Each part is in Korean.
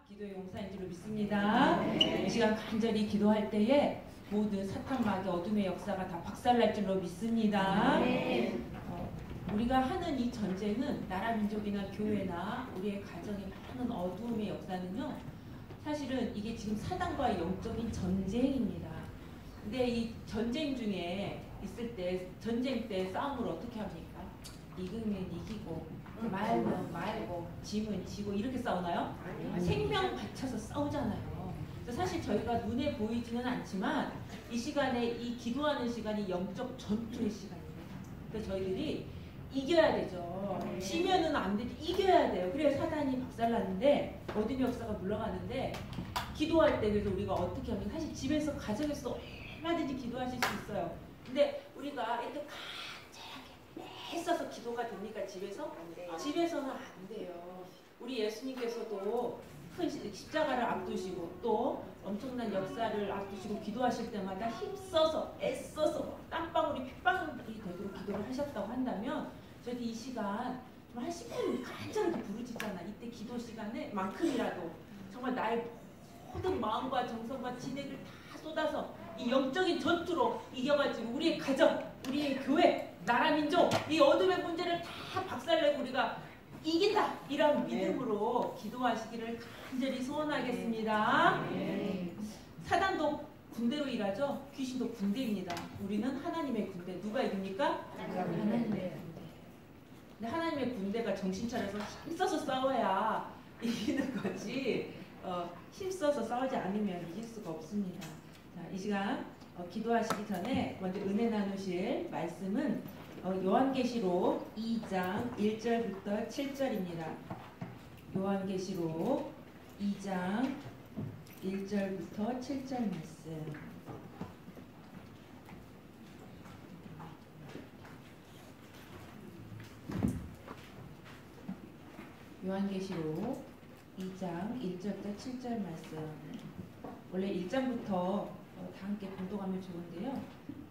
기도의 용사인 줄 믿습니다. 이 시간 간절히 기도할 때에 모든 사탄 마귀 어둠의 역사가 다 박살날 줄로 믿습니다. 우리가 하는 이 전쟁은 나라 민족이나 교회나 우리의 가정에 많은 어두움의 역사는요, 사실은 이게 지금 사단과의 영적인 전쟁입니다. 근데 이 전쟁 중에 있을 때, 전쟁 때 싸움을 어떻게 합니까? 이기면 이기고 말면 말고 지면 지고 이렇게 싸우나요? 생명 바쳐서 싸우잖아요. 사실 저희가 눈에 보이지는 않지만 이 시간에, 이 기도하는 시간이 영적 전투의 시간입니다. 그래서 저희들이 이겨야 되죠. 지면은 안 되지, 이겨야 돼요. 그래야 사단이 박살나는데, 어둠의 역사가 물러가는데, 기도할 때 그래서 우리가 어떻게 하면, 사실 집에서 가정에서 얼마든지 기도하실 수 있어요. 근데 우리가 이렇게 간절하게 애써서 기도가 됩니까? 집에서? 안 돼요. 집에서는 안 돼요. 우리 예수님께서도 큰 십자가를 앞두시고 또 엄청난 역사를 앞두시고 기도하실 때마다 힘써서 애써서 땀방울이 핏방울이 되도록 기도를 하셨다고 한다면, 저희도 이 시간 좀 한 10분 간절하게 부르짖잖아. 이때 기도 시간에 만큼이라도 정말 나의 모든 마음과 정성과 진액을 다 쏟아서 이 영적인 전투로 이겨가지고 우리의 가정, 우리의 교회, 나라 민족, 이 어둠의 문제를 다 박살내고 우리가 이긴다! 이런 믿음으로 기도하시기를 간절히 소원하겠습니다. 사단도 군대로 일하죠. 귀신도 군대입니다. 우리는 하나님의 군대. 누가 이깁니까? 하나님의 군대. 근데 하나님의 군대가 정신 차려서 힘써서 싸워야 이기는 거지, 힘써서 싸우지 않으면 이길 수가 없습니다. 자, 이 시간 기도하시기 전에 먼저 은혜 나누실 말씀은 요한계시록 2장 1절부터 7절입니다. 요한계시록 2장 1절부터 7절 말씀. 요한계시록 2장 1절부터 7절 말씀. 원래 1장부터 다 함께 봉독하면 좋은데요,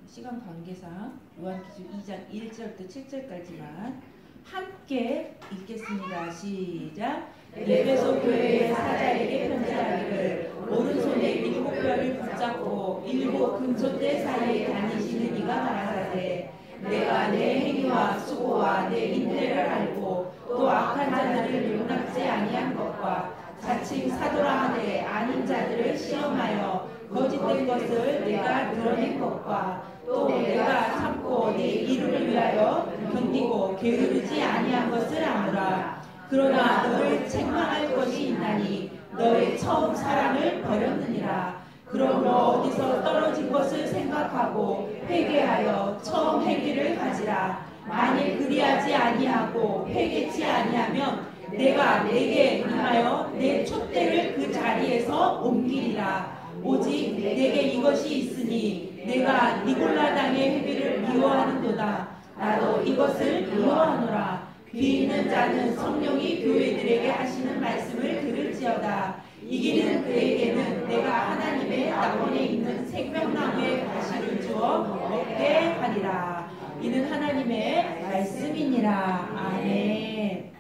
시간 관계상 요한계시록 2장 1절부터 7절까지만 함께 읽겠습니다. 시작. 에베소 교회의 사자에게 편지하기를, 오른손에 7별을 붙잡고 7 금촛대 사이에 다니시는 이가 말하되, 내가 내 행위와 수고와 내 인내를 알고 또 악한 자들을 용납지 아니한 것과 자칭 사도라 하되 아닌 자들을 시험하여 거짓된 것을 내가 드러낸 것과 또 내가 참고 내 이름을 위하여 견디고 게으르지 아니한 것을 아노라. 그러나 너를 책망할 것이 있나니 너의 처음 사랑을 버렸느니라. 그러므로 어디서 떨어진 것을 생각하고 회개하여 처음 행위를 가지라. 만일 그리하지 아니하고 회개치 아니하면 내가 내게 임하여 내 촛대를 그 자리에서 옮기리라. 오직 내게 이것이 있으니 내가 니골라 당의 회개를 미워하는도다. 나도 이것을 미워하노라. 귀 있는 자는 성령이 교회들에게 하시는 말씀을 들을지어다. 이기는 그에게는 내가 하나님의 낙원에 있는 생명나무의 가시를 주어 먹게 하리라. 이는 하나님의 말씀이니라. 아멘.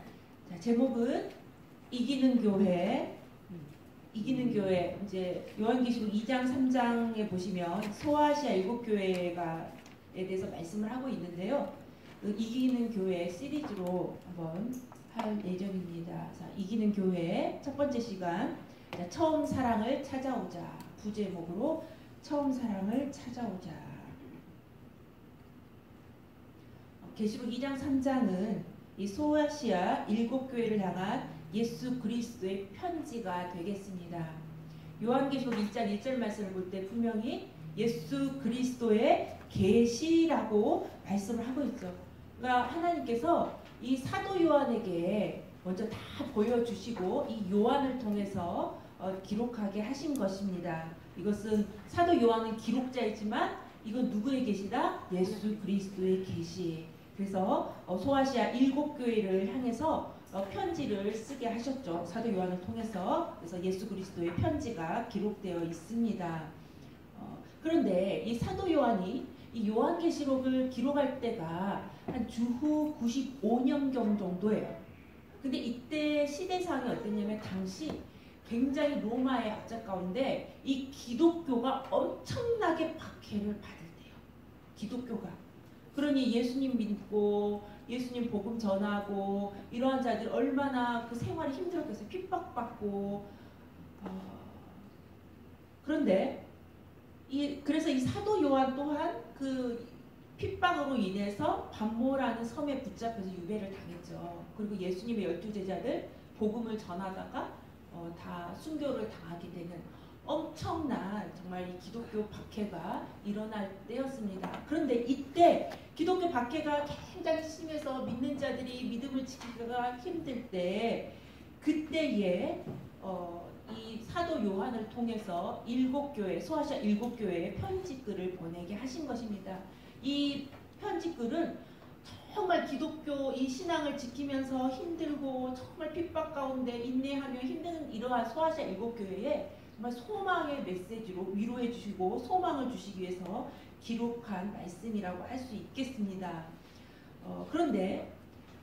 자, 제목은 이기는 교회. 이기는 교회. 이제 요한계시록 2장 3장에 보시면 소아시아 7교회에 대해서 말씀을 하고 있는데요, 이기는 교회 시리즈로 한번 할 예정입니다. 자, 이기는 교회 첫 번째 시간, 자, 처음 사랑을 찾아오자. 부제목으로 처음 사랑을 찾아오자. 계시록 2장 3장은 이 소아시아 7교회를 향한 예수 그리스도의 편지가 되겠습니다. 요한계시록 1장 1절 말씀을 볼 때 분명히 예수 그리스도의 계시라고 말씀을 하고 있죠. 그러니까 하나님께서 이 사도 요한에게 먼저 다 보여주시고 이 요한을 통해서 기록하게 하신 것입니다. 이것은 사도 요한은 기록자이지만 이건 누구의 계시다? 예수 그리스도의 계시. 그래서 소아시아 7교회를 향해서 편지를 쓰게 하셨죠. 사도 요한을 통해서. 그래서 예수 그리스도의 편지가 기록되어 있습니다. 그런데 이 사도 요한이 이 요한계시록을 기록할 때가 한 주후 95년경 정도예요. 근데 이때 시대상이 어땠냐면 당시 굉장히 로마의 압제 가운데 이 기독교가 엄청나게 박해를 받을때요. 기독교가. 그러니 예수님 믿고 예수님 복음 전하고 이러한 자들 얼마나 그 생활이 힘들었겠어요. 핍박받고. 그런데 그래서 이 사도 요한 또한 그 핍박으로 인해서 반모라는 섬에 붙잡혀서 유배를 당했죠. 그리고 예수님의 12제자들 복음을 전하다가 다 순교를 당하게 되는 엄청난 정말 이 기독교 박해가 일어날 때였습니다. 그런데 이때 기독교 박해가 굉장히 심해서 믿는 자들이 믿음을 지키기가 힘들 때 그때에 이 사도 요한을 통해서 7교회, 소아시아 7교회에 편지글을 보내게 하신 것입니다. 이 편지글은 정말 기독교 이 신앙을 지키면서 힘들고 정말 핍박 가운데 인내하며 힘든 이러한 소아시아 7교회에 정말 소망의 메시지로 위로해 주시고 소망을 주시기 위해서 기록한 말씀이라고 할 수 있겠습니다. 그런데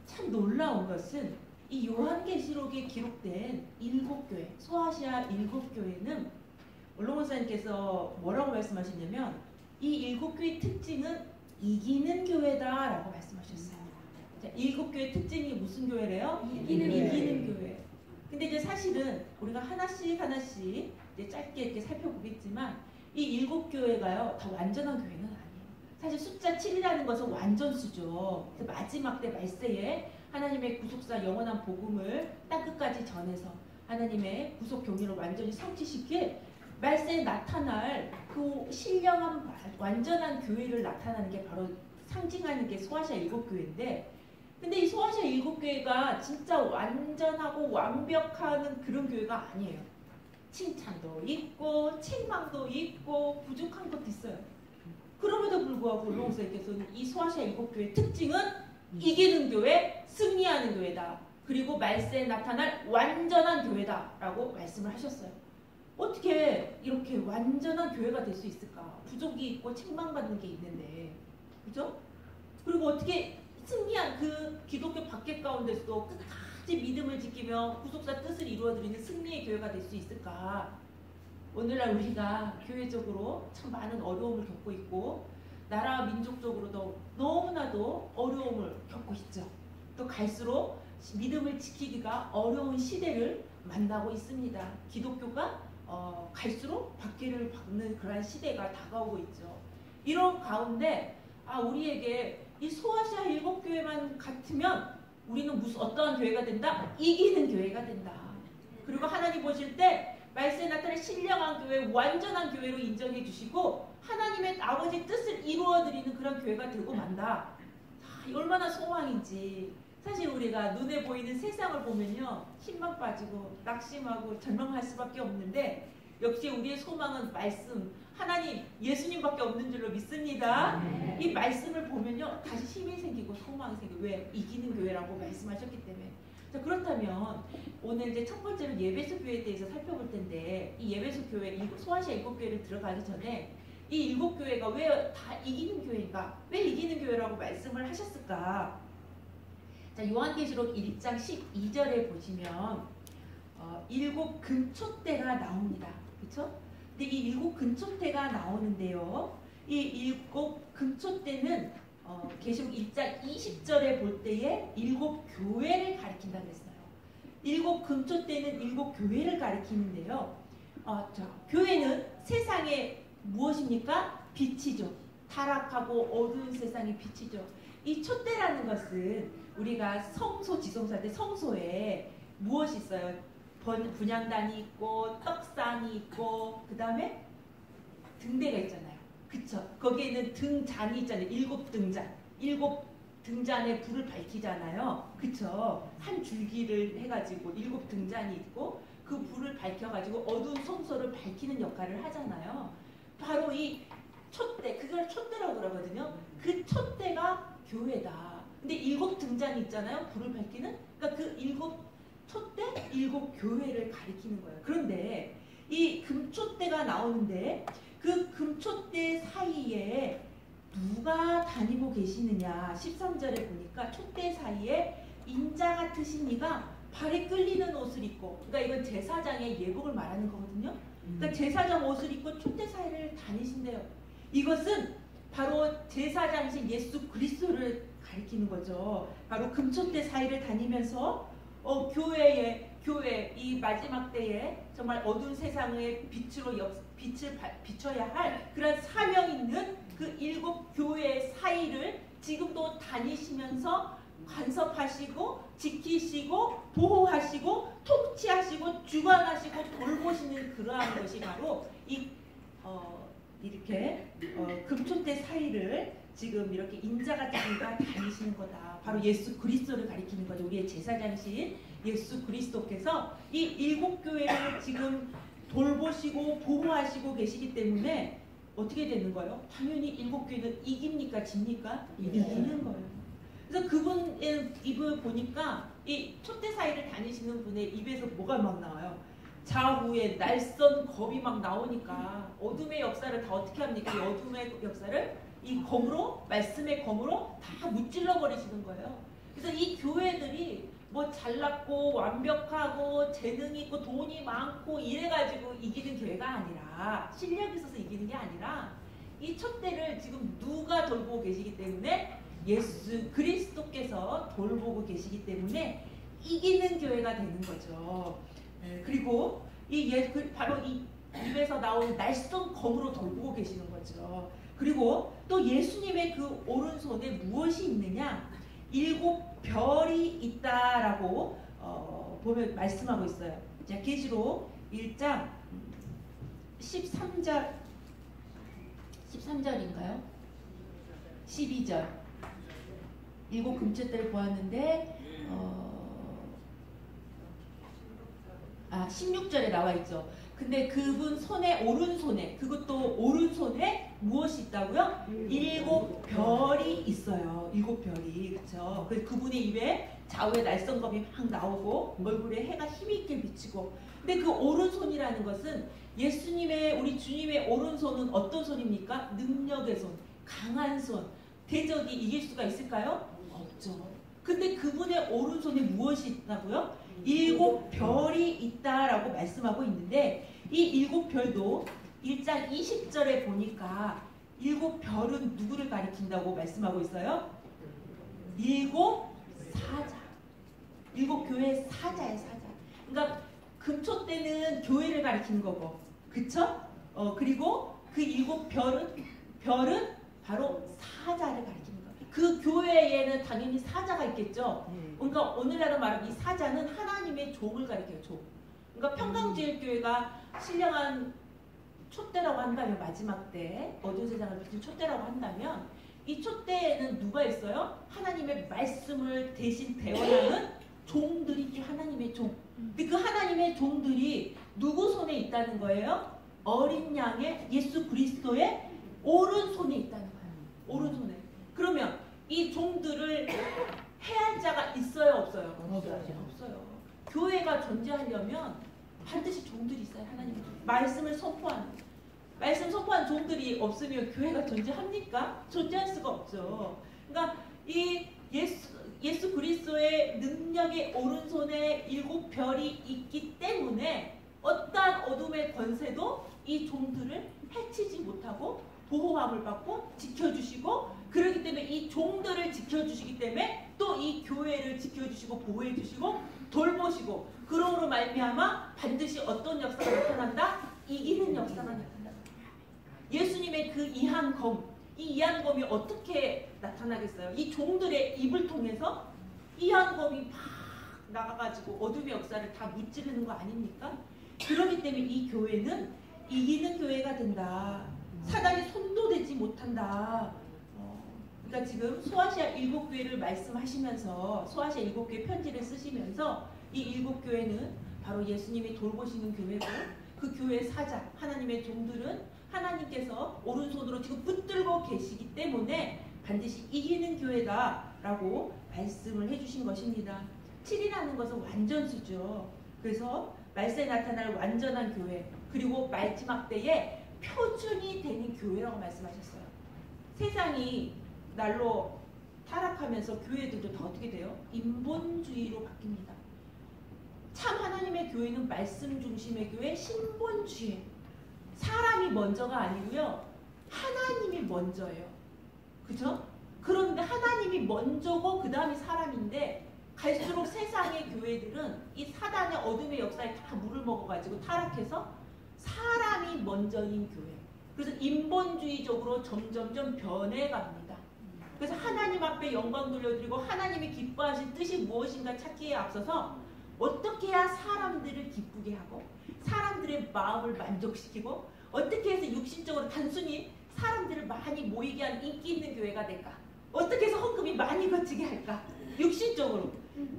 참 놀라운 것은 이 요한계시록에 기록된 7교회, 소아시아 7교회는 원로 목사님께서 뭐라고 말씀하셨냐면 이 7교회의 특징은 이기는 교회다라고 말씀하셨어요. 자, 7교회의 특징이 무슨 교회래요? 이기는 교회. 근데 이제 사실은 우리가 하나씩 이제 짧게 이렇게 살펴보겠지만 이 7교회가요 다 완전한 교회는 아니에요. 사실 숫자 7이라는 것은 완전수죠. 그래서 마지막 때 말세에 하나님의 구속사 영원한 복음을 땅끝까지 전해서 하나님의 구속 경륜을 완전히 성취시킬 말세에 나타날 그 신령한 완전한 교회를 나타나는 게 바로 상징하는 게 소아시아 7교회인데 근데 이 소아시아 7교회가 진짜 완전하고 완벽한 그런 교회가 아니에요. 칭찬도 있고 책망도 있고 부족한 것도 있어요. 그럼에도 불구하고 롱세께서는 이 소아시아 7교회의 특징은 이기는 교회, 승리하는 교회다. 그리고 말세에 나타날 완전한 교회다라고 말씀을 하셨어요. 어떻게 이렇게 완전한 교회가 될 수 있을까? 부족이 있고 책망받는 게 있는데, 그죠? 그리고 어떻게 승리한 그 기독교 박해 가운데서도 끝까지 믿음을 지키며 구속사 뜻을 이루어드리는 승리의 교회가 될 수 있을까? 오늘날 우리가 교회적으로 참 많은 어려움을 겪고 있고 나라와 민족적으로도 너무나도 어려움을 겪고 있죠. 또 갈수록 믿음을 지키기가 어려운 시대를 만나고 있습니다. 기독교가 갈수록 박해를 받는 그러한 시대가 다가오고 있죠. 이런 가운데 우리에게 이 소아시아 7교회만 같으면 우리는 어떠한 교회가 된다? 이기는 교회가 된다. 그리고 하나님 보실 때 말세에 나타날 신령한 교회, 완전한 교회로 인정해 주시고 하나님의 아버지 뜻을 이루어드리는 그런 교회가 되고 만다. 얼마나 소망인지. 사실 우리가 눈에 보이는 세상을 보면요 힘만 빠지고 낙심하고 절망할 수밖에 없는데 역시 우리의 소망은 말씀, 하나님, 예수님밖에 없는 줄로 믿습니다. 이 말씀을 보면요 다시 힘이 생기고 소망이 생기고 왜? 이기는 교회라고 말씀하셨기 때문에. 자, 그렇다면 오늘 이제 첫 번째로 예배소 교회에 대해서 살펴볼 텐데 이 예배소 교회, 소아시아 7교회를 들어가기 전에 이 7교회가 왜 다 이기는 교회인가? 왜 이기는 교회라고 말씀을 하셨을까? 자, 요한계시록 1장 12절에 보시면 7 금초대가 나옵니다. 그쵸? 근데 이 7 금초대가 나오는데요. 이 7 금초대는 계시록 1장 20절에 볼 때에 7 교회를 가리킨다 그랬어요. 7 금초대는 7 교회를 가리키는데요. 자, 교회는 세상에 무엇입니까? 빛이죠. 타락하고 어두운 세상의 빛이죠. 이 촛대라는 것은 우리가 성소 지성소할 때 성소에 무엇이 있어요? 분향단이 있고 떡상이 있고 그 다음에 등대가 있잖아요. 그쵸? 거기에는 등잔이 있잖아요. 7등잔. 7등잔에 불을 밝히잖아요. 그쵸? 한 줄기를 해가지고 7등잔이 있고 그 불을 밝혀가지고 어두운 성소를 밝히는 역할을 하잖아요. 바로 이 촛대, 그걸 촛대라고 그러거든요. 그 촛대가 교회다. 근데 7등잔이 있잖아요. 불을 밝히는. 그러니까 그 촛대, 7 교회를 가리키는 거예요. 그런데 이 금촛대가 나오는데 그 금촛대 사이에 누가 다니고 계시느냐. 13절에 보니까 촛대 사이에 인자 같으신 이가 발에 끌리는 옷을 입고, 그러니까 이건 제사장의 예복을 말하는 거거든요. 그러니까 제사장 옷을 입고 촛대 사이를 다니신대요. 이것은 바로 제사장이신 예수 그리스도를 가리키는 거죠. 바로 금촛대 사이를 다니면서 교회 이 마지막 때에 정말 어두운 세상의 빛을 비춰야 할 그런 사명 있는 그 7 교회의 사이를 지금도 다니시면서 간섭하시고 지키시고 보호하시고 통치하시고 주관하시고 돌보시는 그러한 것이 바로 이렇게 금촛대 사이를 지금 이렇게 인자같이 다니시는 거다. 바로 예수 그리스도를 가리키는 거죠. 우리의 제사장이신 예수 그리스도께서 이 7 교회를 지금 돌보시고 보호하시고 계시기 때문에 어떻게 되는 거예요? 당연히 7 교회는 이깁니까? 집니까? 이기는 거예요. 그래서 그분의 입을 보니까 이 촛대 사이를 다니시는 분의 입에서 뭐가 막 나와요? 좌우에 날선 겁이 막 나오니까 어둠의 역사를 다 어떻게 합니까? 이 어둠의 역사를 이 검으로, 말씀의 검으로 다 무찔러 버리시는 거예요. 그래서 이 교회들이 뭐 잘났고 완벽하고 재능이 있고 돈이 많고 이래가지고 이기는 교회가 아니라, 실력이 있어서 이기는 게 아니라 이 촛대를 지금 누가 돌보고 계시기 때문에 예수 그리스도께서 돌보고 계시기 때문에 이기는 교회가 되는 거죠. 그리고 바로 이 입에서 나오는 날쌘 검으로 돌보고 계시는 거죠. 그리고 또 예수님의 그 오른손에 무엇이 있느냐? 7 별이 있다라고 보면 말씀하고 있어요. 자, 계시록 1장 13절인가요? 12절. 7 금촛대를 보았는데 16절에 나와 있죠. 근데 그분 오른손에, 그것도 오른손에 무엇이 있다고요? 7 별이 있어요. 7 별이. 그렇죠? 그래서 그분의 입에 좌우에 날선검이 막 나오고 얼굴에 해가 힘있게 비치고. 근데 그 오른손이라는 것은 예수님의, 우리 주님의 오른손은 어떤 손입니까? 능력의 손, 강한 손. 대적이 이길 수가 있을까요? 없죠. 근데 그분의 오른손에 무엇이 있다고요? 7 별이 있다라고 말씀하고 있는데, 이 7 별도 1장 20절에 보니까 7 별은 누구를 가리킨다고 말씀하고 있어요? 7 사자. 7 교회의 사자예요, 사자. 그러니까 금촛대는 교회를 가리키는 거고, 그쵸? 그리고 그 7 별은 바로 사자를 가리키는 거예요. 그 교회에는 당연히 사자가 있겠죠. 그러니까 오늘날로 말하면 이 사자는 하나님의 종을 가리켜요. 종. 그러니까 평강제일교회가 신령한 촛대라고 한다면, 마지막 때 어두운 세상을 비춘 촛대라고 한다면, 이 촛대에는 누가 있어요? 하나님의 말씀을 대신 대원하는 종들이 있죠. 하나님의 종. 근데 그 하나님의 종들이 누구 손에 있다는 거예요? 어린 양의 예수 그리스도의 오른손에 있다는 거예요. 오른손에. 그러면 이 종들을 해할 자가 있어요, 없어요? 없어요. 교회가 존재하려면 반드시 종들이 있어요. 하나님 말씀을 선포하는. 말씀 선포한 종들이 없으면 교회가 존재합니까? 존재할 수가 없죠. 그러니까 이 예수 그리스도의 능력의 오른손에 7 별이 있기 때문에 어떠한 어둠의 권세도 이 종들을 해치지 못하고 보호함을 받고 지켜주시고, 그렇기 때문에 이 종들을 지켜주시기 때문에 또 이 교회를 지켜주시고 보호해주시고 돌보시고, 그러므로 말미암아 반드시 어떤 역사가 나타난다? 이기는 역사가 나타난다. 예수님의 그 이한검, 이 이한검이 어떻게 나타나겠어요? 이 종들의 입을 통해서 이한검이 막 나가가지고 어둠의 역사를 다 무찌르는 거 아닙니까? 그렇기 때문에 이 교회는 이기는 교회가 된다. 사단이 손도 대지 못한다. 그러니까 지금 소아시아 7 교회를 말씀하시면서, 소아시아 7 교회 편지를 쓰시면서 이 7 교회는 바로 예수님이 돌보시는 교회고, 그 교회의 사자, 하나님의 종들은 하나님께서 오른손으로 지금 붙들고 계시기 때문에 반드시 이기는 교회다라고 말씀을 해주신 것입니다. 7이라는 것은 완전수죠. 그래서 말세에 나타날 완전한 교회, 그리고 마지막 때에 표준이 되는 교회라고 말씀하셨어요. 세상이 날로 타락하면서 교회들도 다 어떻게 돼요? 인본주의로 바뀝니다. 참 하나님의 교회는 말씀 중심의 교회, 신본주의. 사람이 먼저가 아니고요. 하나님이 먼저예요. 그죠? 그런데 하나님이 먼저고 그 다음이 사람인데 갈수록 세상의 교회들은 이 사단의 어둠의 역사에 다 물을 먹어가지고 타락해서 사람이 먼저인 교회. 그래서 인본주의적으로 점점점 변해갑니다. 그래서 하나님 앞에 영광 돌려드리고 하나님이 기뻐하신 뜻이 무엇인가 찾기에 앞서서 어떻게 해야 사람들을 기쁘게 하고 사람들의 마음을 만족시키고 어떻게 해서 육신적으로 단순히 사람들을 많이 모이게 하는 인기 있는 교회가 될까? 어떻게 해서 헌금이 많이 거치게 할까? 육신적으로.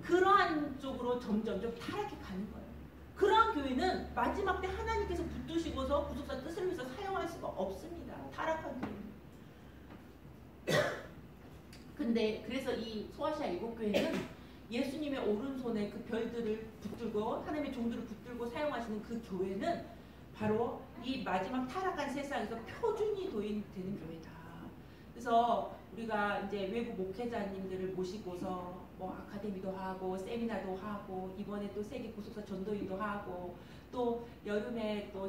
그러한 쪽으로 점점점 타락해 가는 거예요. 그러한 교회는 마지막 때 하나님께서 붙드시고서 구속사 뜻을 위해서 사용할 수가 없습니다. 타락한 교회는. 근데 그래서 이 소아시아 일곱교회는 예수님의 오른손에 그 별들을 붙들고 하나님의 종들을 붙들고 사용하시는 그 교회는 바로 이 마지막 타락한 세상에서 표준이 되는 교회다. 그래서 우리가 이제 외부 목회자님들을 모시고서 뭐 아카데미도 하고 세미나도 하고 이번에 또 세계 구속사 전도인도 하고 또 여름에 또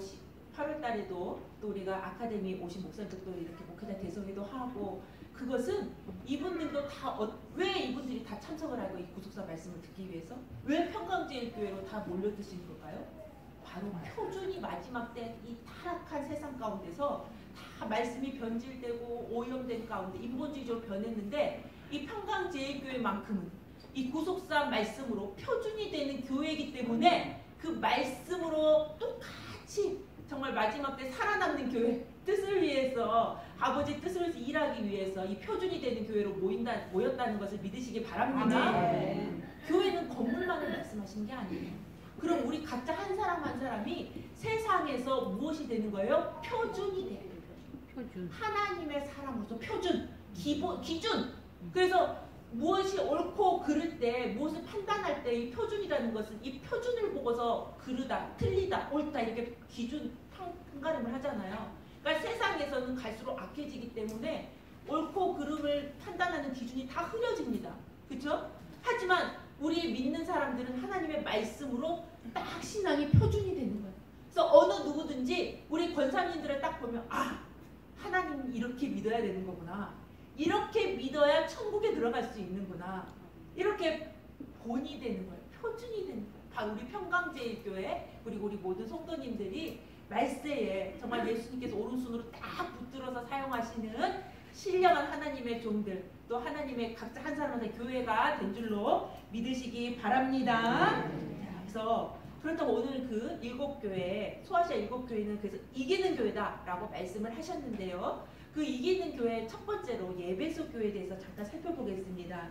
8월 달에도 또 우리가 아카데미 오신 목사님들도 이렇게 목회자 대성회도 하고 그것은 이분들도 다 왜 이분들이 다 참석을 하고 이 구속사 말씀을 듣기 위해서 왜 평강제일교회로 다 몰려드신 걸까요? 바로 표준이 마지막 때 이 타락한 세상 가운데서 다 말씀이 변질되고 오염된 가운데 인본주의적으로 변했는데 이 평강제일교회만큼은 이 구속사 말씀으로 표준이 되는 교회이기 때문에 그 말씀으로 똑같이 정말 마지막 때 살아남는 교회 뜻을 위해서 아버지 뜻을 위해서 일하기 위해서 이 표준이 되는 교회로 모였다는 것을 믿으시기 바랍니다. 교회는 건물만을 말씀하시는 게 아니에요. 그럼 우리 각자 한 사람 한 사람이 세상에서 무엇이 되는 거예요? 표준이 돼요. 표준. 하나님의 사람으로서 표준, 기준. 그래서 무엇이 옳고 그를 때, 무엇을 판단할 때 이 표준이라는 것은 이 표준을 보고서 그르다, 틀리다, 옳다 이렇게 기준 판가름을 하잖아요. 그러니까 세상에서는 갈수록 악해지기 때문에 옳고 그름을 판단하는 기준이 다 흐려집니다. 그렇죠? 하지만 우리 믿는 사람들은 하나님의 말씀으로 딱 신앙이 표준이 되는 거예요. 그래서 어느 누구든지 우리 권사님들을 딱 보면 아, 하나님 이렇게 믿어야 되는 거구나. 이렇게 믿어야 천국에 들어갈 수 있는구나. 이렇게 본이 되는 거예요. 표준이 되는 거예요. 바로 우리 평강제일교회 그리고 우리 모든 성도님들이 말세에 정말 예수님께서 오른손으로 딱 붙들어서 사용하시는 신령한 하나님의 종들 또 하나님의 각자 한 사람 한 사람 교회가 된 줄로 믿으시기 바랍니다. 자, 그래서 그렇다고 오늘 그 일곱 교회 소아시아 일곱 교회는 그래서 이기는 교회다라고 말씀을 하셨는데요. 그 이기는 교회 첫 번째로 예배소 교회에 대해서 잠깐 살펴보겠습니다.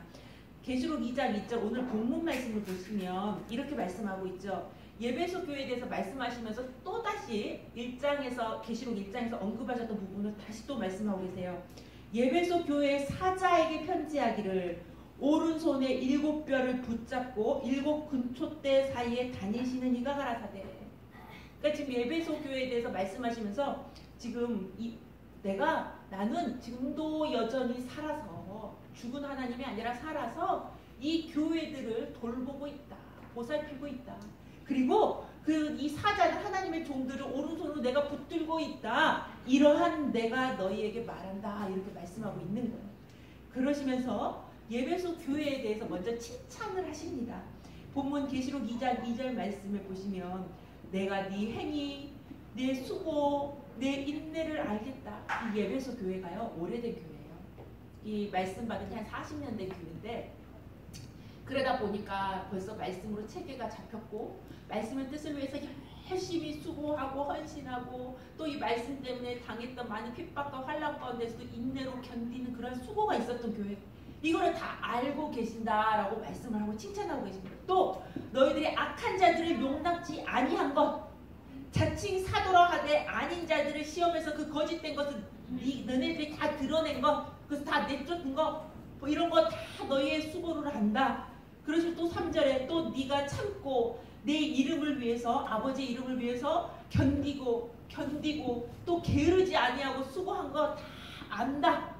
계시록 2장 2절 오늘 본문 말씀을 보시면 이렇게 말씀하고 있죠. 예배소 교회에 대해서 말씀하시면서 또다시 1장에서 계시록 1장에서 언급하셨던 부분을 다시 또 말씀하고 계세요. 예배소 교회 사자에게 편지하기를 오른손에 7뼈를 붙잡고 7 근초대 사이에 다니시는 이가 가라사대. 그러니까 지금 예배소 교회에 대해서 말씀하시면서 지금 나는 지금도 여전히 살아서 죽은 하나님이 아니라 살아서 이 교회들을 돌보고 있다. 보살피고 있다. 그리고 이 사자는 하나님의 종들을 오른손으로 내가 붙들고 있다. 이러한 내가 너희에게 말한다. 이렇게 말씀하고 있는 거예요. 그러시면서 예배소 교회에 대해서 먼저 칭찬을 하십니다. 본문 계시록 2장 2절 말씀을 보시면 내가 네 행위, 네 수고, 내 인내를 알겠다. 이 예배소 교회가요. 오래된 교회예요. 이 말씀 받은 지 한 40년 된 교회인데 그러다 보니까 벌써 말씀으로 체계가 잡혔고 말씀의 뜻을 위해서 열심히 수고하고 헌신하고 또 이 말씀 때문에 당했던 많은 핍박과 환난 가운데서도 인내로 견디는 그런 수고가 있었던 교회. 이거를 다 알고 계신다라고 말씀을 하고 칭찬하고 계십니다. 또 너희들이 악한 자들을 용납지 아니한 것 자칭 사도라 하되 아닌 자들을 시험해서 그 거짓된 것을 너네들이 다 드러낸 것 그래서 다 내쫓은 것 뭐 이런 거 다 너희의 수고를 한다. 그래서 또 3절에 또 네가 참고 내 이름을 위해서 아버지 이름을 위해서 견디고 또 게으르지 아니하고 수고한 거 다 안다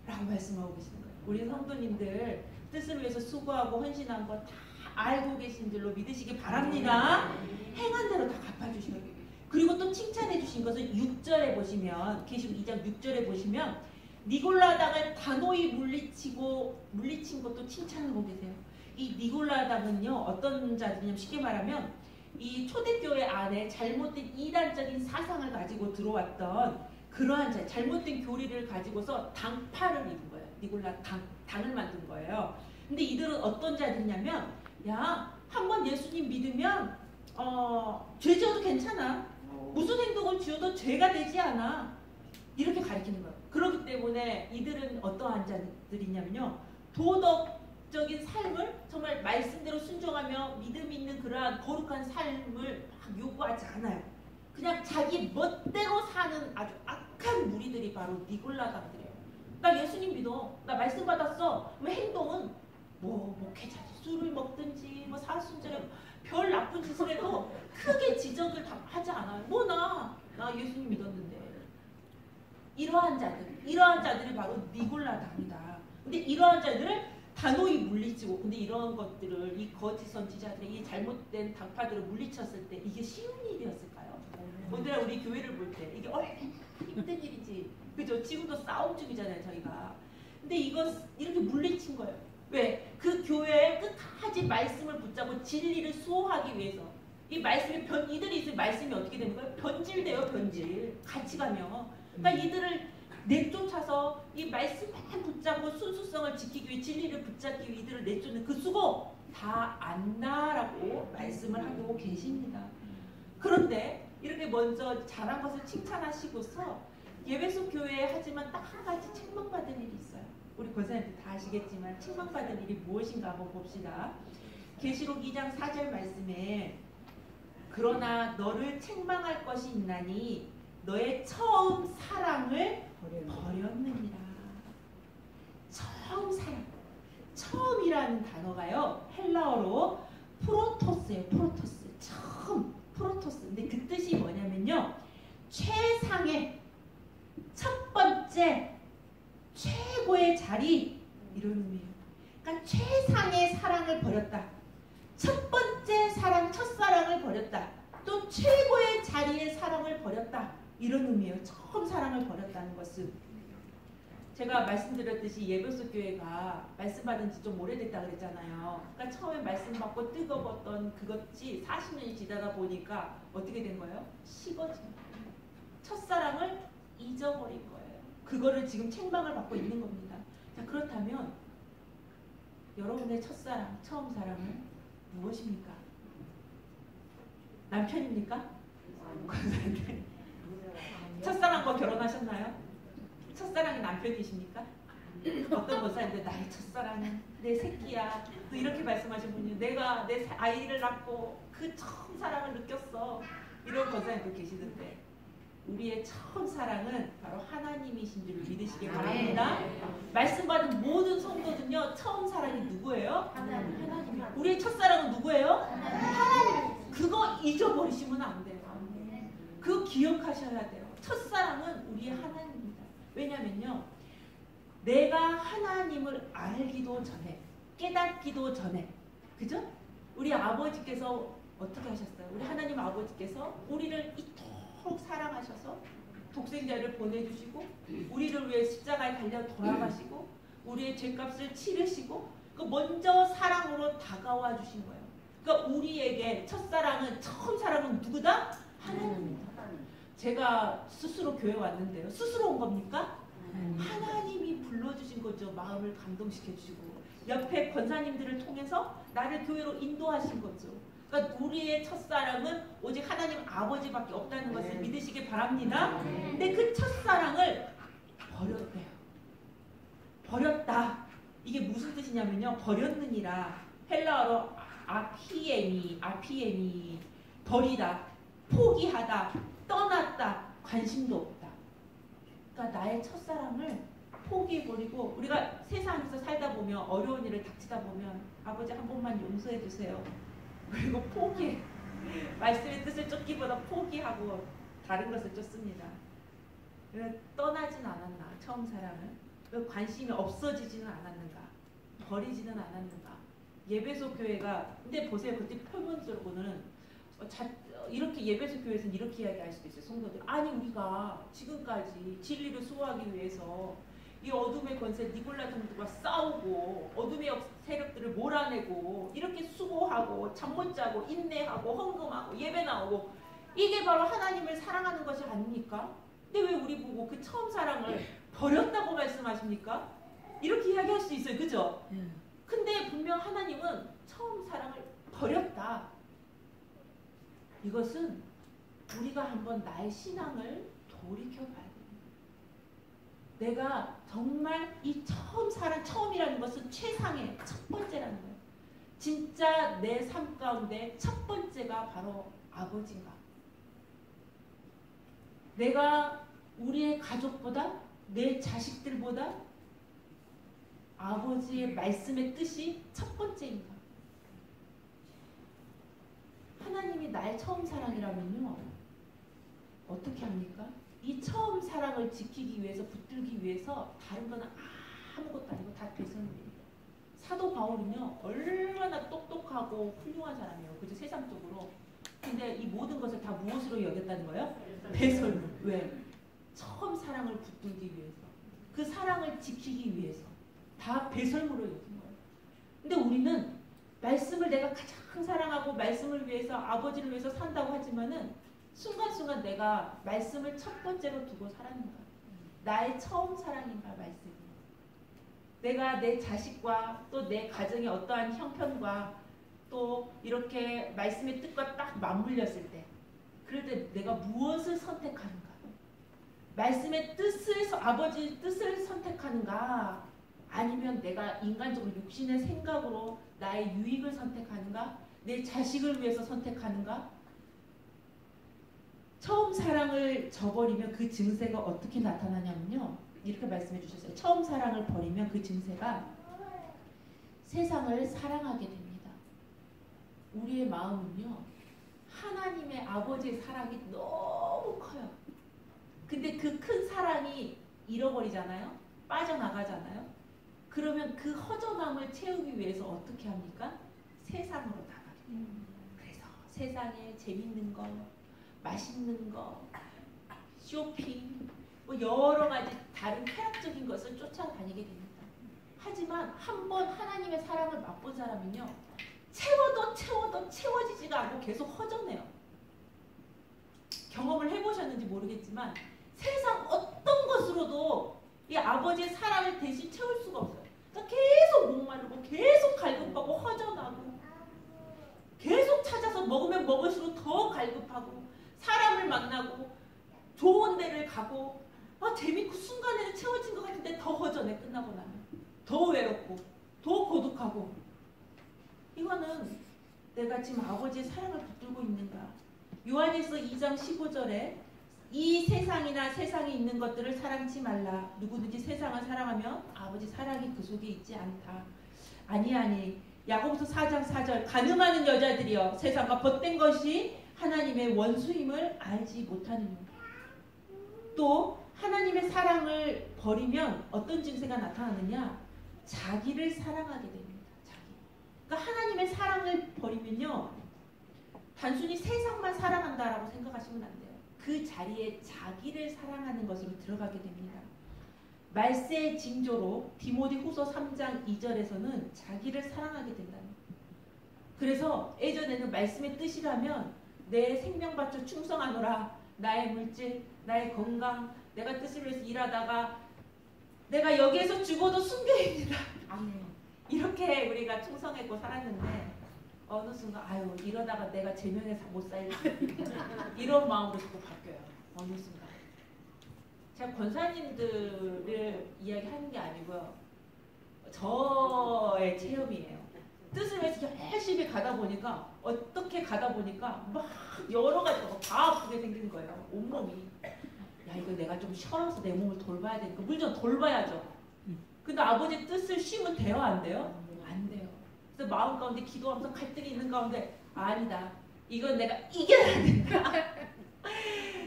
라고 말씀하고 계시는 거예요. 우리 성도님들 뜻을 위해서 수고하고 헌신한 거 다 알고 계신 줄로 믿으시기 바랍니다. 행한 대로 다 갚아주셔야 돼요. 그리고 또 칭찬해 주신 것은 6절에 보시면, 계시록 2장 6절에 보시면 니골라당을 단호히 물리친 것도 칭찬하고 계세요. 이 니골라당은요, 어떤 자들이냐면, 쉽게 말하면 이 초대교회 안에 잘못된 이단적인 사상을 가지고 들어왔던 그러한 잘못된 교리를 가지고서 당파를 이룬 거예요. 니골라 당을 만든 거예요. 근데 이들은 어떤 자들이냐면, 야, 한번 예수님 믿으면 죄 지어도 괜찮아. 무슨 행동을 지어도 죄가 되지 않아. 이렇게 가르치는 거예요. 그렇기 때문에 이들은 어떠한 자들이냐면요, 도덕적인 삶을 정말 말씀대로 순종하며 믿음 있는 그러한 거룩한 삶을 막 요구하지 않아요. 그냥 자기 멋대로 사는 아주 악한 무리들이 바로 니골라당들이에요. 나 예수님 믿어. 나 말씀 받았어. 왜 행동은 목회자지, 술을 먹든지 사순절에 별 나쁜 짓을 해도 크게 지적을 다 하지 않아요. 나 예수님 믿었는데. 이러한 자들이 바로 니골라당이다. 근데 이러한 자들을 단호히 물리치고, 근데 이러한 것들을, 이 거짓 선지자들의 이 잘못된 당파들을 물리쳤을 때 이게 쉬운 일이었을까요? 오늘 우리 교회를 볼 때 이게 얼마나 힘든 일이지. 그죠? 지금도 싸움 중이잖아요, 저희가. 근데 이렇게 물리친 거예요. 왜? 그 교회에 끝까지 말씀을 붙잡고 진리를 수호하기 위해서. 이 말씀이 이들이 있으면 말씀이 어떻게 되는 거예요? 변질돼요, 변질. 같이 가면. 그러니까 이들을 내쫓아서 이 말씀만 붙잡고 순수성을 지키기 위해, 진리를 붙잡기 위해 이들을 내쫓는 그 수고 다 안다라고 말씀을 하고 계십니다. 그런데 이렇게 먼저 잘한 것을 칭찬하시고서 예배소 교회에 하지만 딱 한 가지 책망받은 일이 있어요. 우리 권사님들 다 아시겠지만 책망받은 일이 무엇인가 한번 봅시다. 계시록 2장 4절 말씀에, 그러나 너를 책망할 것이 있나니 너의 처음 사랑을 버렸느니라. 처음 사랑. 처음이라는 단어가요, 헬라어로 프로토스예요. 프로토스. 처음. 프로토스. 근데 그 뜻이 뭐냐면요, 최상의, 첫 번째, 최고의 자리, 이런 의미예요. 그러니까 최상의 사랑을 버렸다. 첫 번째 사랑, 첫사랑을 버렸다. 또 최고의 자리의 사랑을 버렸다. 이런 의미예요. 처음 사랑을 버렸다는 것은. 제가 말씀드렸듯이 예배소 교회가 말씀 받은 지 좀 오래됐다 그랬잖아요. 그러니까 처음에 말씀 받고 뜨거웠던 그것이 40년이 지나다 보니까 어떻게 된 거예요? 식어진 거예요. 첫사랑을 잊어버린 거예요. 그거를 지금 책망을 받고 있는 겁니다. 자, 그렇다면 여러분의 첫사랑, 처음 사랑은 무엇입니까? 남편입니까? 첫사랑과 결혼하셨나요? 첫사랑이 남편이십니까? 어떤 권사님들, 나의 첫사랑은 내 새끼야, 또 이렇게 말씀하신 분이, 내가 내 아이를 낳고 그 처음 사랑을 느꼈어, 이런 권사님도 계시는데, 우리의 처음 사랑은 바로 하나님이신 줄 믿으시기 바랍니다. 말씀 받은 모든 성도들은요, 처음 사랑이 누구예요? 하나님. 우리의 첫사랑은 누구예요? 하나님. 그거 잊어버리시면 안 돼요. 그거 기억하셔야 돼요. 첫사랑은 우리의 하나님입니다. 왜냐면요, 내가 하나님을 알기도 전에, 깨닫기도 전에, 그죠? 우리 아버지께서 어떻게 하셨어요? 우리 하나님 아버지께서 우리를 이토록 사랑하셔서 독생자를 보내주시고, 우리를 위해 십자가에 달려 돌아가시고, 우리의 죄값을 치르시고, 그 먼저 사랑으로 다가와 주신 거예요. 그러니까 우리에게 첫사랑은, 처음 사랑은 누구다? 하나님입니다. 제가 스스로 교회 왔는데요, 스스로 온 겁니까? 하나님이 불러주신 거죠. 마음을 감동시켜 주시고 옆에 권사님들을 통해서 나를 교회로 인도하신 거죠. 그러니까 우리의 첫사랑은 오직 하나님 아버지밖에 없다는 것을 믿으시기 바랍니다. 근데 그 첫사랑을 버렸대요. 버렸다. 이게 무슨 뜻이냐면요, 버렸느니라. 헬라어로 아피에미, 버리다, 포기하다, 떠났다, 관심도 없다. 그러니까 나의 첫사랑을 포기해버리고, 우리가 세상에서 살다 보면, 어려운 일을 닥치다 보면, 아버지 한 번만 용서해 주세요, 그리고 포기해. 말씀의 뜻을 쫓기보다 포기하고 다른 것을 쫓습니다. 떠나진 않았나, 처음 사랑은? 왜 관심이 없어지지는 않았는가, 버리지는 않았는가? 예배소 교회가 근데 보세요. 그때 표면적으로는 이렇게 예배소 교회에서는 이렇게 이야기할 수도 있어요. 성도들 아니 우리가 지금까지 진리를 수호하기 위해서 이 어둠의 권세 니골라들과 싸우고 어둠의 세력들을 몰아내고 이렇게 수고하고 잠 못 자고 인내하고 헌금하고 예배 나오고 이게 바로 하나님을 사랑하는 것이 아닙니까? 근데 왜 우리 보고 그 처음 사랑을 버렸다고 말씀하십니까? 이렇게 이야기할 수 있어요. 그죠? 근데 분명 하나님은 처음 사랑을 버렸다. 이것은 우리가 한번 나의 신앙을 돌이켜봐야 됩니다. 내가 정말 이 처음 사랑, 처음이라는 것은 최상의 첫 번째라는 거예요. 진짜 내 삶 가운데 첫 번째가 바로 아버지인가. 내가 우리의 가족보다 내 자식들보다 아버지의 말씀의 뜻이 첫 번째인가. 하나님이 나의 처음 사랑이라면요. 어떻게 합니까? 이 처음 사랑을 지키기 위해서 붙들기 위해서 다른 거는 아무것도 아니고 다 배설물입니다. 사도 바울은요. 얼마나 똑똑하고 훌륭한 사람이에요. 그죠? 세상적으로. 근데 이 모든 것을 다 무엇으로 여겼다는 거예요? 배설물. 왜? 처음 사랑을 붙들기 위해서. 그 사랑을 지키기 위해서. 다 배설물로 여긴 거예요. 근데 우리는 말씀을 내가 가장 사랑하고 말씀을 위해서 아버지를 위해서 산다고 하지만은 순간순간 내가 말씀을 첫 번째로 두고 살았는가? 나의 처음 사랑인가 말씀이. 내가 내 자식과 또 내 가정의 어떠한 형편과 또 이렇게 말씀의 뜻과 딱 맞물렸을 때 그럴 때 내가 무엇을 선택하는가? 말씀의 뜻을 아버지의 뜻을 선택하는가? 아니면 내가 인간적으로 육신의 생각으로 나의 유익을 선택하는가? 내 자식을 위해서 선택하는가? 처음 사랑을 저버리면 그 증세가 어떻게 나타나냐면요. 이렇게 말씀해 주셨어요. 처음 사랑을 버리면 그 증세가 세상을 사랑하게 됩니다. 우리의 마음은요. 하나님의 아버지의 사랑이 너무 커요. 근데 그 큰 사랑이 잃어버리잖아요. 빠져나가잖아요. 그러면 그 허전함을 채우기 위해서 어떻게 합니까? 세상으로 나가게 돼요. 그래서 세상에 재밌는 거, 맛있는 거, 쇼핑, 뭐 여러 가지 다른 쾌락적인 것을 쫓아다니게 됩니다. 하지만 한번 하나님의 사랑을 맛본 사람은요. 채워도 채워지지가 않고 계속 허전해요. 경험을 해보셨는지 모르겠지만 세상 어떤 것으로도 이 아버지의 사랑을 대신 채울 수가 없어요. 그러니까 계속 목마르고 계속 갈급하고 허전하고 계속 찾아서 먹으면 먹을수록 더 갈급하고 사람을 만나고 좋은 데를 가고 재밌고 순간에는 채워진 것 같은데 더 허전해. 끝나고 나면 더 외롭고 더 고독하고. 이거는 내가 지금 아버지의 사랑을 붙들고 있는가. 요한일서 2장 15절에 이 세상이나 세상에 있는 것들을 사랑치 말라. 누구든지 세상을 사랑하면 아버지 사랑이 그 속에 있지 않다. 아니 야고보서 4장 4절 간음하는 여자들이여 세상과 벗된 것이 하나님의 원수임을 알지 못하느냐. 또 하나님의 사랑을 버리면 어떤 증세가 나타나느냐. 자기를 사랑하게 됩니다. 그러니까 하나님의 사랑을 버리면요. 단순히 세상만 사랑한다라고 생각하시면 안 돼요. 그 자리에 자기를 사랑하는 것으로 들어가게 됩니다. 말세의 징조로 디모데 후서 3장 2절에서는 자기를 사랑하게 된다는 거예요. 그래서 예전에는 말씀의 뜻이라면 내 생명 바쳐 충성하노라. 나의 물질, 나의 건강, 내가 뜻을 위해서 일하다가 내가 여기에서 죽어도 순교입니다. 아멘. 이렇게 우리가 충성했고 살았는데 어느 순간 이러다가 내가 제명에 못 살지 이런 마음으로 자꾸 바뀌어요. 어느 순간. 제가 권사님들을 이야기하는 게 아니고요. 저의 체험이에요. 뜻을 위해서 열심히 가다 보니까 어떻게 가다 보니까 막 여러 가지가 다 아프게 생긴 거예요. 온몸이. 야 이거 내가 좀 쉬어서 내 몸을 돌봐야 되니까 물론 돌봐야죠. 근데 아버지의 뜻을 쉬면 돼요? 안 돼요? 안 돼요. 그래서 마음 가운데 기도하면서 갈등이 있는 가운데 아니다. 이건 내가 이겨야 된다.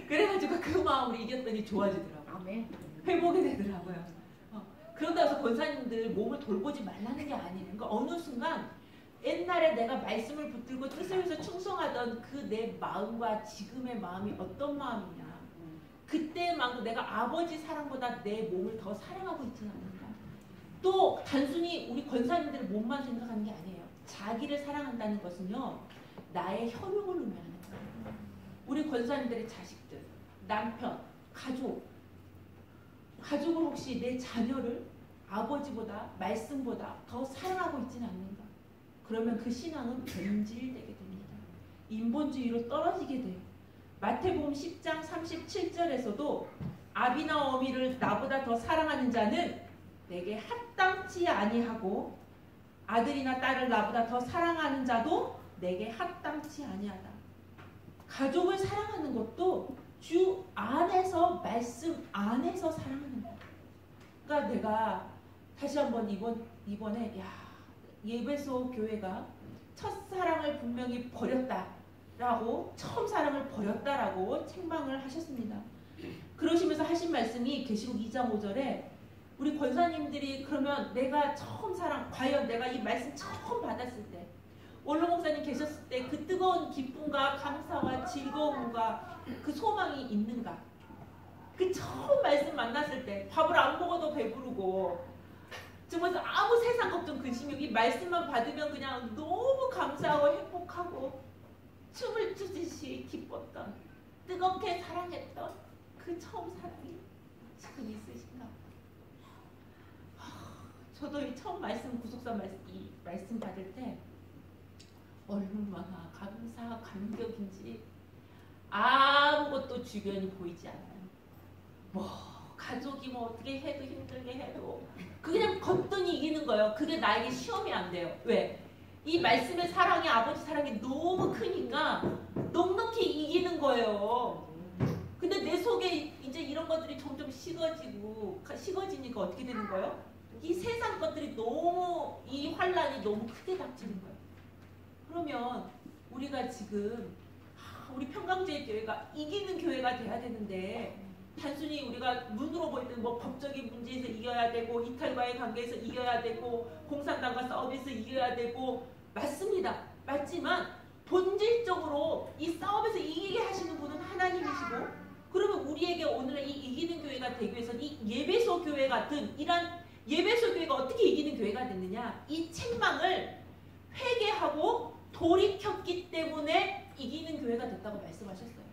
그래가지고 그 마음으로 이겼더니 좋아지더라고요. 아멘. 회복이 되더라고요. 그런다 해서 권사님들 몸을 돌보지 말라는 게 아니에요. 그러니까 어느 순간 옛날에 내가 말씀을 붙들고 뜻을 위해서 충성하던 그 내 마음과 지금의 마음이 어떤 마음이냐. 그때만큼 내가 아버지 사랑보다 내 몸을 더 사랑하고 있지는 않는가. 또 단순히 우리 권사님들의 몸만 생각하는 게 아니에요. 자기를 사랑한다는 것은요. 나의 혈육을 의미하는 거예요. 우리 권사님들의 자식들, 남편, 가족을 혹시 내 자녀를 아버지보다 말씀보다 더 사랑하고 있지는 않는가. 그러면 그 신앙은 변질되게 됩니다. 인본주의로 떨어지게 돼요. 마태복음 10장 37절에서도 아비나 어미를 나보다 더 사랑하는 자는 내게 합당치 아니하고 아들이나 딸을 나보다 더 사랑하는 자도 내게 합당치 아니하다. 가족을 사랑하는 것도 주 안에서 말씀 안에서 사랑하는 거야. 그러니까 내가 다시 한번 이번에 예배소 교회가 첫사랑을 분명히 버렸다라고 처음 사랑을 버렸다라고 책망을 하셨습니다. 그러시면서 하신 말씀이 계시록 2장 5절에 우리 권사님들이 그러면 내가 처음 사랑 과연 내가 이 말씀 처음 받았을 때 원로 목사님 계셨을 때 그 뜨거운 기쁨과 감사와 즐거움과 그 소망이 있는가? 그 처음 말씀 만났을 때 밥을 안 먹어도 배부르고 정말 아무 세상 걱정 근심이 없이 말씀만 받으면 그냥 너무 감사하고 행복하고 춤을 추듯이 기뻤던 뜨겁게 사랑했던 그 처음 사랑이 지금 있으신가? 저도 이 처음 말씀 구속사 이 말씀 받을 때 얼마나 감사 감격인지 아무것도 주변이 보이지 않아요. 뭐 가족이 뭐 어떻게 해도 힘들게 해도 그냥 거뜬히 이기는 거예요. 그게 나에게 시험이 안 돼요. 왜? 이 말씀의 사랑이 아버지 사랑이 너무 크니까 넉넉히 이기는 거예요. 근데 내 속에 이제 이런 것들이 점점 식어지니까 어떻게 되는 거예요? 이 세상 것들이 너무 이 환란이 너무 크게 닥치는 거예요. 그러면 우리가 지금 우리 평강제일 교회가 이기는 교회가 돼야 되는데 단순히 우리가 눈으로 볼 때는 뭐 법적인 문제에서 이겨야 되고 이탈과의 관계에서 이겨야 되고 공산당과 싸움에서 이겨야 되고 맞습니다. 맞지만 본질적으로 이 싸움에서 이기게 하시는 분은 하나님이시고 그러면 우리에게 오늘날 이 이기는 교회가 되기 위해서는 이 예배소 교회 같은 이런 예배소 교회가 어떻게 이기는 교회가 됐느냐 이 책망을 회개하고 돌이켰기 때문에 이기는 교회가 됐다고 말씀하셨어요.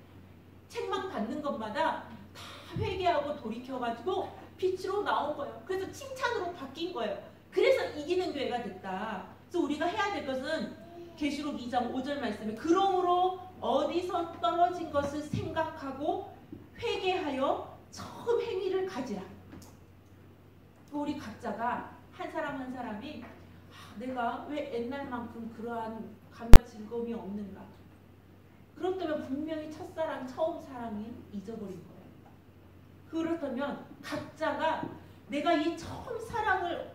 책망 받는 것마다 다 회개하고 돌이켜가지고 빛으로 나온 거예요. 그래서 칭찬으로 바뀐 거예요. 그래서 이기는 교회가 됐다. 그래서 우리가 해야 될 것은 계시록 2장 5절 말씀에 그러므로 어디서 떨어진 것을 생각하고 회개하여 처음 행위를 가지라. 우리 각자가 한 사람 한 사람이 내가 왜 옛날만큼 그러한 감격 즐거움이 없는가. 그렇다면 분명히 첫사랑 처음 사랑이 잊어버린 거예요. 그렇다면 각자가 내가 이 처음 사랑을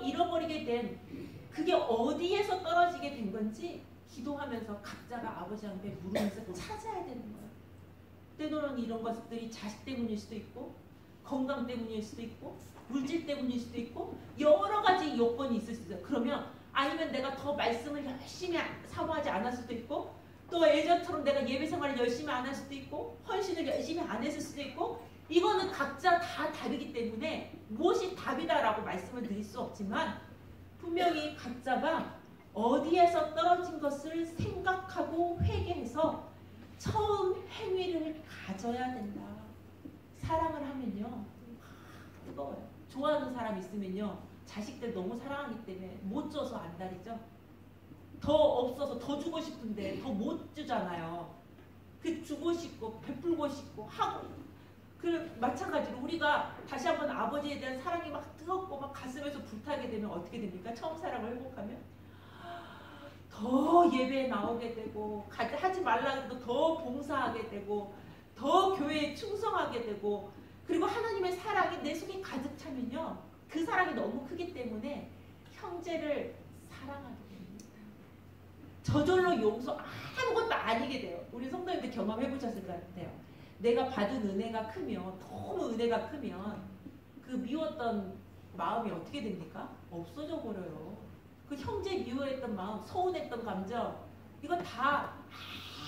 잃어버리게 된 그게 어디에서 떨어지게 된 건지 기도하면서 각자가 아버지 앞에 물으면서 찾아야 되는 거예요. 때로는 이런 것들이 자식 때문일 수도 있고 건강 때문일 수도 있고 물질 때문일 수도 있고 여러 가지 요건이 있을 수 있어요. 그러면 아니면 내가 더 말씀을 열심히 사모하지 않았을 수도 있고 또 예전처럼 내가 예배 생활을 열심히 안 할 수도 있고 헌신을 열심히 안 했을 수도 있고 이거는 각자 다 다르기 때문에 무엇이 답이다라고 말씀을 드릴 수 없지만 분명히 각자가 어디에서 떨어진 것을 생각하고 회개해서 처음 행위를 가져야 된다. 사랑을 하면요 뜨거워요. 좋아하는 사람 있으면요 자식들 너무 사랑하기 때문에 못 줘서 안달이죠. 더 없어서 더 주고 싶은데 더 못 주잖아요. 그 주고 싶고 베풀고 싶고 하고 그 마찬가지로 우리가 다시 한번 아버지에 대한 사랑이 막 뜨겁고 막 가슴에서 불타게 되면 어떻게 됩니까? 처음 사랑을 회복하면 더 예배에 나오게 되고 하지 말라 해도 더 봉사하게 되고 더 교회에 충성하게 되고 그리고 하나님의 사랑이 내 속에 가득 차면요 그 사랑이 너무 크기 때문에 형제를 사랑하게 됩니다. 저절로 용서 아무것도 아니게 돼요. 우리 성도님들 경험해 보셨을 것 같아요. 내가 받은 은혜가 크면 너무 은혜가 크면 그 미웠던 마음이 어떻게 됩니까? 없어져 버려요. 그 형제 미워했던 마음, 서운했던 감정, 이거 다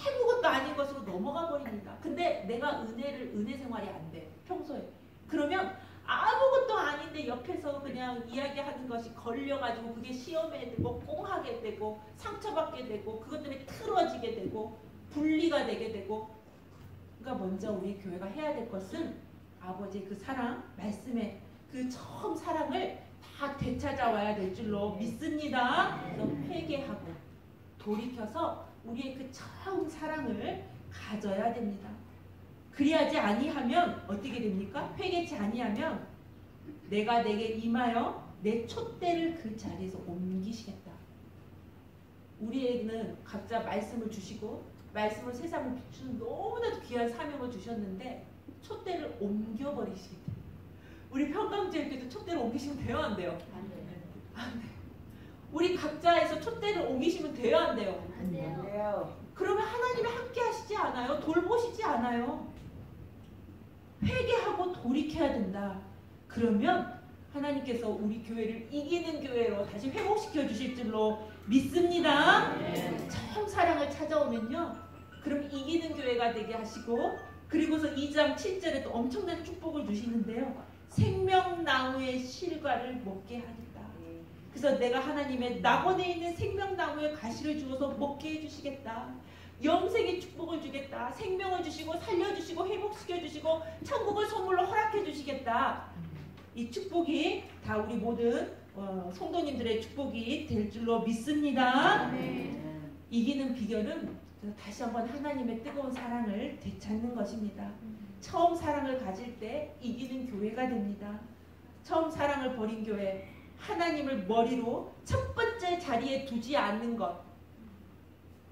아무것도 아닌 것으로 넘어가 버립니다. 근데 내가 은혜 생활이 안 돼, 평소에. 그러면 아무것도 아닌데 옆에서 그냥 이야기하는 것이 걸려가지고 그게 시험에 되고 꽁하게 되고 상처받게 되고 그것 때문에 틀어지게 되고 분리가 되게 되고. 그러니까 먼저 우리 교회가 해야 될 것은 아버지의 그 사랑, 말씀의 그 처음 사랑을 다 되찾아와야 될 줄로 믿습니다. 그래서 회개하고 돌이켜서 우리의 그 처음 사랑을 가져야 됩니다. 그리하지 아니하면 어떻게 됩니까? 회개치 아니하면 내가 내게 임하여 내 촛대를 그 자리에서 옮기시겠다. 우리에게는 각자 말씀을 주시고 말씀을 세상을 비추는 너무나도 귀한 사명을 주셨는데 촛대를 옮겨버리시겠다. 우리 평강제일교회도 촛대를 옮기시면 돼요, 안 돼요? 안 돼요. 안 돼요. 우리 각자에서 촛대를 옮기시면 돼요, 안 돼요? 안 돼요. 그러면 하나님이 함께 하시지 않아요? 돌보시지 않아요? 회개하고 돌이켜야 된다. 그러면 하나님께서 우리 교회를 이기는 교회로 다시 회복시켜 주실 줄로 믿습니다. 처음 사랑을 찾아오면요, 그럼 이기는 교회가 되게 하시고, 그리고서 2장 7절에 또 엄청난 축복을 주시는데요, 생명나무의 실과를 먹게 하겠다. 그래서 내가 하나님의 낙원에 있는 생명나무의 가시를 주어서 먹게 해주시겠다. 영생의 축복을 주겠다. 생명을 주시고 살려주시고 회복시켜주시고 천국을 선물로 허락해 주시겠다. 이 축복이 다 우리 모든 성도님들의 축복이 될 줄로 믿습니다. 이기는 비결은 다시 한번 하나님의 뜨거운 사랑을 되찾는 것입니다. 처음 사랑을 가질 때 이기는 교회가 됩니다. 처음 사랑을 버린 교회, 하나님을 머리로 첫 번째 자리에 두지 않는 것,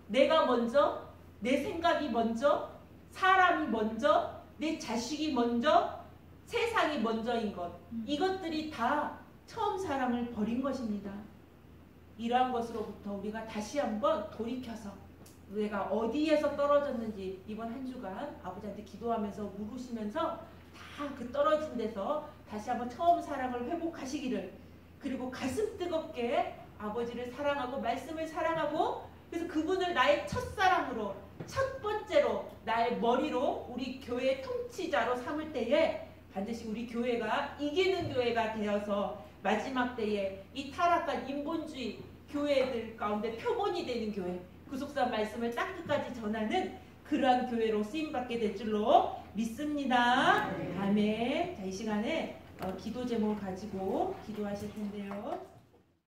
내가 먼저, 내 생각이 먼저, 사람이 먼저, 내 자식이 먼저, 세상이 먼저인 것, 이것들이 다 처음 사랑을 버린 것입니다. 이러한 것으로부터 우리가 다시 한번 돌이켜서 내가 어디에서 떨어졌는지 이번 한 주간 아버지한테 기도하면서 물으시면서 다 그 떨어진 데서 다시 한번 처음 사랑을 회복하시기를, 그리고 가슴 뜨겁게 아버지를 사랑하고 말씀을 사랑하고, 그래서 그분을 나의 첫사랑으로, 첫 번째로, 나의 머리로, 우리 교회의 통치자로 삼을 때에 반드시 우리 교회가 이기는 교회가 되어서 마지막 때에 이 타락한 인본주의 교회들 가운데 표본이 되는 교회, 구속사 말씀을 땅끝까지 전하는 그러한 교회로 쓰임받게 될 줄로 믿습니다. 아멘. 자, 이 시간에 기도 제목을 가지고 기도하실 텐데요.